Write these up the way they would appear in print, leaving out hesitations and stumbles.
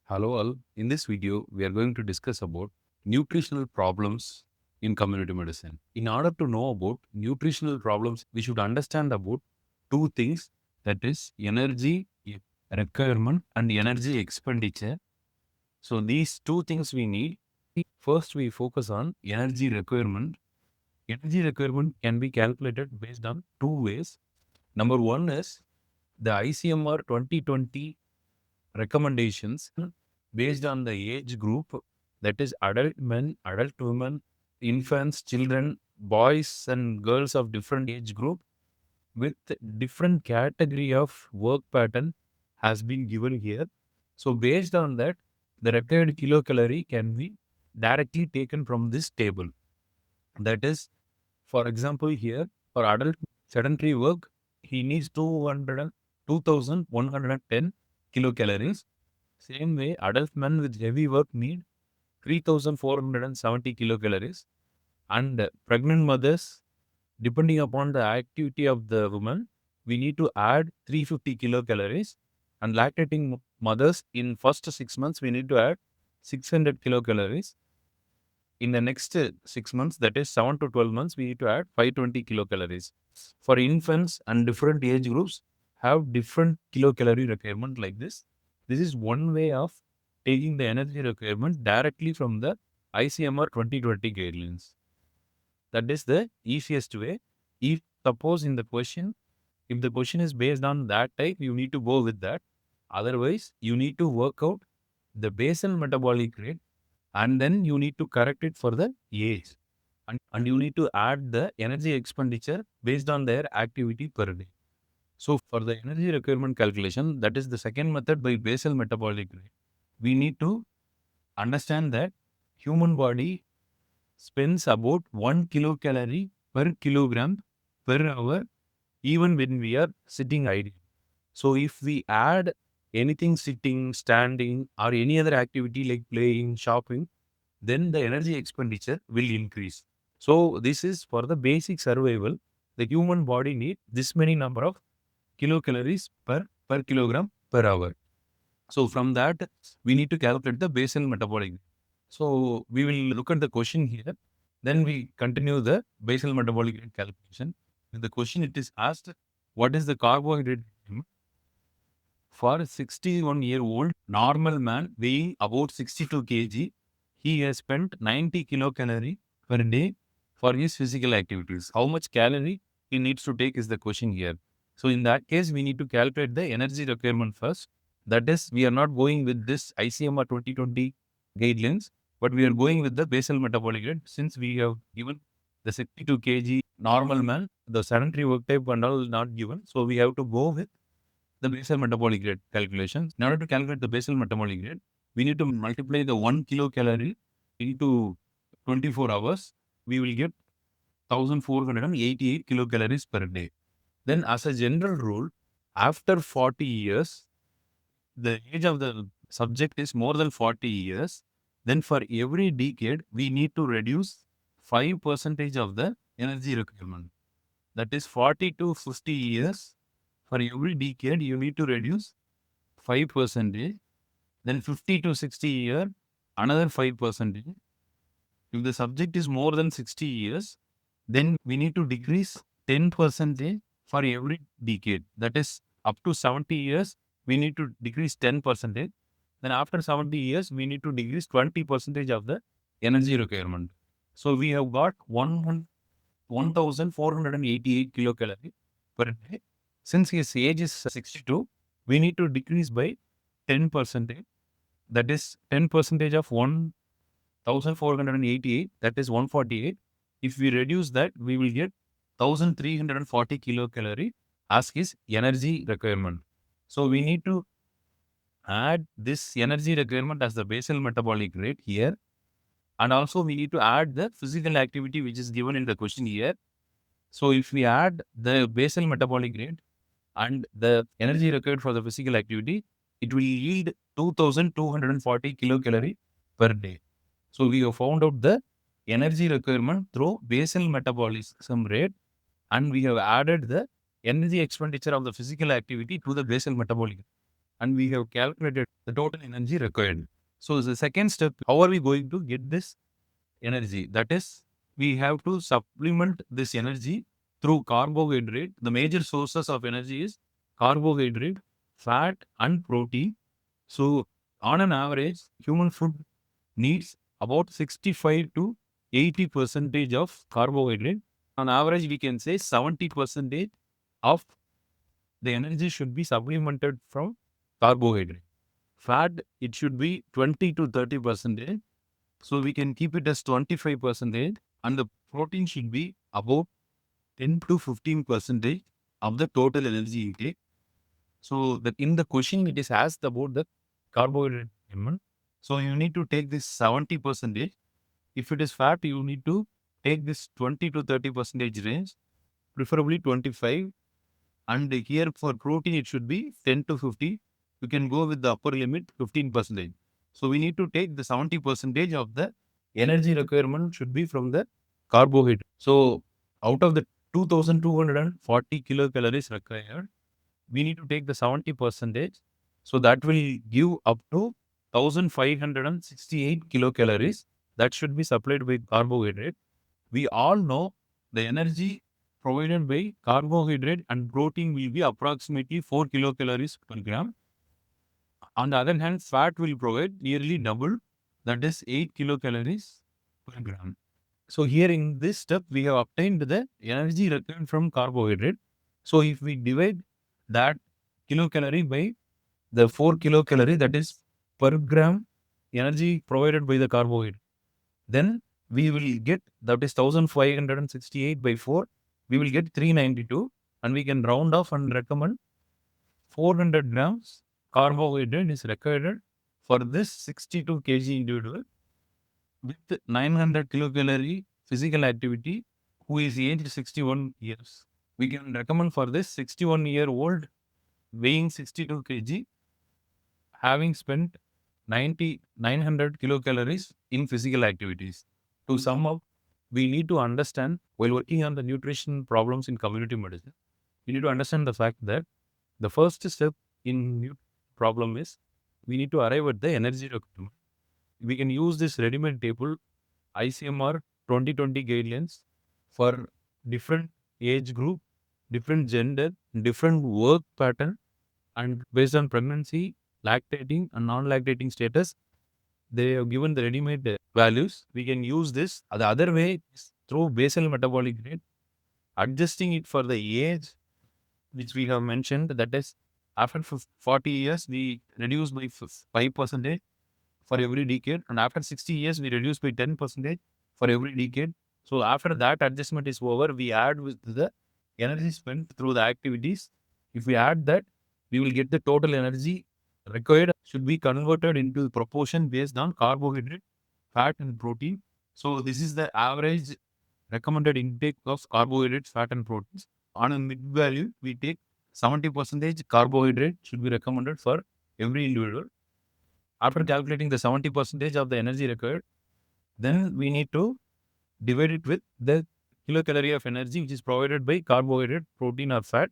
Hello all. In this video, we are going to discuss about nutritional problems in community medicine. In order to know about nutritional problems, we should understand about two things, that is energy requirement and energy expenditure. So these two things we need. First, we focus on energy requirement. Energy requirement can be calculated based on two ways. Number one is the ICMR 2020 recommendations based on the age group, that is adult men, adult women, infants, children, boys and girls of different age group with different category of work pattern has been given here. So based on that, the required kilocalorie can be directly taken from this table. That is, for example, here for adult sedentary work, he needs 2,110 kilocalories. Same way, adult men with heavy work need 3,470 kilocalories. And pregnant mothers, depending upon the activity of the woman, we need to add 350 kilocalories. And lactating mothers in first 6 months, we need to add 600 kilocalories. In the next 6 months, that is 7 to 12 months, we need to add 520 kilocalories. For infants and different age groups, have different kilocalorie requirement like this. This is one way of taking the energy requirement directly from the ICMR 2020 guidelines. That is the easiest way. If suppose in the question, if the question is based on that type, you need to go with that. Otherwise, you need to work out the basal metabolic rate and then you need to correct it for the age. And you need to add the energy expenditure based on their activity per day. So for the energy requirement calculation, that is the second method by basal metabolic rate. We need to understand that human body spends about 1 kilocalorie per kilogram per hour even when we are sitting idle. So if we add anything sitting, standing or any other activity like playing, shopping, then the energy expenditure will increase. So this is for the basic survival. The human body needs this many number of kilocalories per kilogram per hour. So from that, we need to calculate the basal metabolic. So we will look at the question here. Then we continue the basal metabolic rate calculation. In the question, it is asked, what is the carbohydrate for a 61-year-old normal man weighing about 62 kg? He has spent 90 kilocalorie per day for his physical activities. How much calorie he needs to take is the question here. So in that case, we need to calculate the energy requirement first. That is, we are not going with this ICMR 2020 guidelines, but we are going with the basal metabolic rate since we have given the 62 kg normal man, the sedentary work type and all not given. So we have to go with the basal metabolic rate calculations. In order to calculate the basal metabolic rate, we need to multiply the 1 kilocalorie into 24 hours. We will get 1,488 kilocalories per day. Then as a general rule, after 40 years, the age of the subject is more than 40 years, then for every decade, we need to reduce 5% of the energy requirement. That is 40 to 50 years. For every decade, you need to reduce 5%. Then 50 to 60 year, another 5%. If the subject is more than 60 years, then we need to decrease 10% for every decade. That is up to 70 years, we need to decrease 10%. Then after 70 years, we need to decrease 20% of the energy requirement. So we have got 1,488 kilocalorie per day. Since his age is 62, we need to decrease by 10%. That is 10% of 1,488, that is 148. If we reduce that, we will get 1,340 kilocalorie as his energy requirement. So we need to add this energy requirement as the basal metabolic rate here. And also we need to add the physical activity which is given in the question here. So if we add the basal metabolic rate and the energy required for the physical activity, it will yield 2,240 kilocalorie per day. So we have found out the energy requirement through basal metabolism rate, and we have added the energy expenditure of the physical activity to the basal metabolic rate. and we have calculated the total energy required. So the second step, how are we going to get this energy? That is, we have to supplement this energy through carbohydrate. The major sources of energy is carbohydrate, fat, and protein. So on an average, human food needs about 65 to 80 percentage of carbohydrate. On average, we can say 70 percentage of the energy should be supplemented from carbohydrate. Fat, it should be 20 to 30 percentage. So we can keep it as 25 percentage, and the protein should be about 10 to 15 percentage of the total energy intake. So that in the question it is asked about the carbohydrate element. So you need to take this 70 percentage. If it is fat, you need to take this 20 to 30 percentage range, preferably 25. And here for protein, it should be 10 to 50. You can go with the upper limit 15 percentage. So we need to take the 70 percentage of the energy requirement should be from the carbohydrate. So out of the 2240 kilocalories required, we need to take the 70 percentage. So that will give up to 1568 kilocalories that should be supplied by carbohydrate. We all know the energy provided by carbohydrate and protein will be approximately 4 kilocalories per gram. On the other hand, fat will provide nearly double, that is 8 kilocalories per gram. So here in this step, we have obtained the energy required from carbohydrate. So if we divide that kilocalorie by the 4 kilocalorie, that is per gram energy provided by the carbohydrate, then we will get, that is 1568 by 4, we will get 392, and we can round off and recommend 400 grams carbohydrate is required for this 62 kg individual with 900 kilocalorie physical activity who is aged 61 years. We can recommend for this 61-year-old weighing 62 kg having spent 900 kilocalories in physical activities. To sum up, we need to understand while working on the nutrition problems in community medicine, we need to understand the fact that the first step in problem is we need to arrive at the energy requirement. We can use this ready-made table ICMR 2020 guidelines for different age group, different gender, different work pattern, and based on pregnancy, lactating and non-lactating status, they have given the ready-made values. We can use this. The other way is through basal metabolic rate, adjusting it for the age which we have mentioned. That is, after 40 years, we reduce by 5% for every decade, and after 60 years, we reduce by 10% for every decade. So after that adjustment is over, we add with the energy spent through the activities. If we add that, we will get the total energy required should be converted into proportion based on carbohydrate, fat, and protein. So this is the average recommended intake of carbohydrates, fat, and proteins. On a mid value, we take 70% carbohydrate should be recommended for every individual. After calculating the 70% of the energy required, then we need to divide it with the kilocalorie of energy which is provided by carbohydrate, protein, or fat.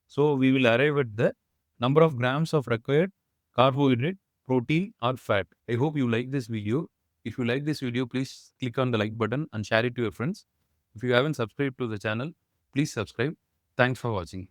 So we will arrive at the number of grams of required carbohydrate, protein, or fat. I hope you like this video. If you like this video, please click on the like button and share it to your friends. If you haven't subscribed to the channel, please subscribe. Thanks for watching.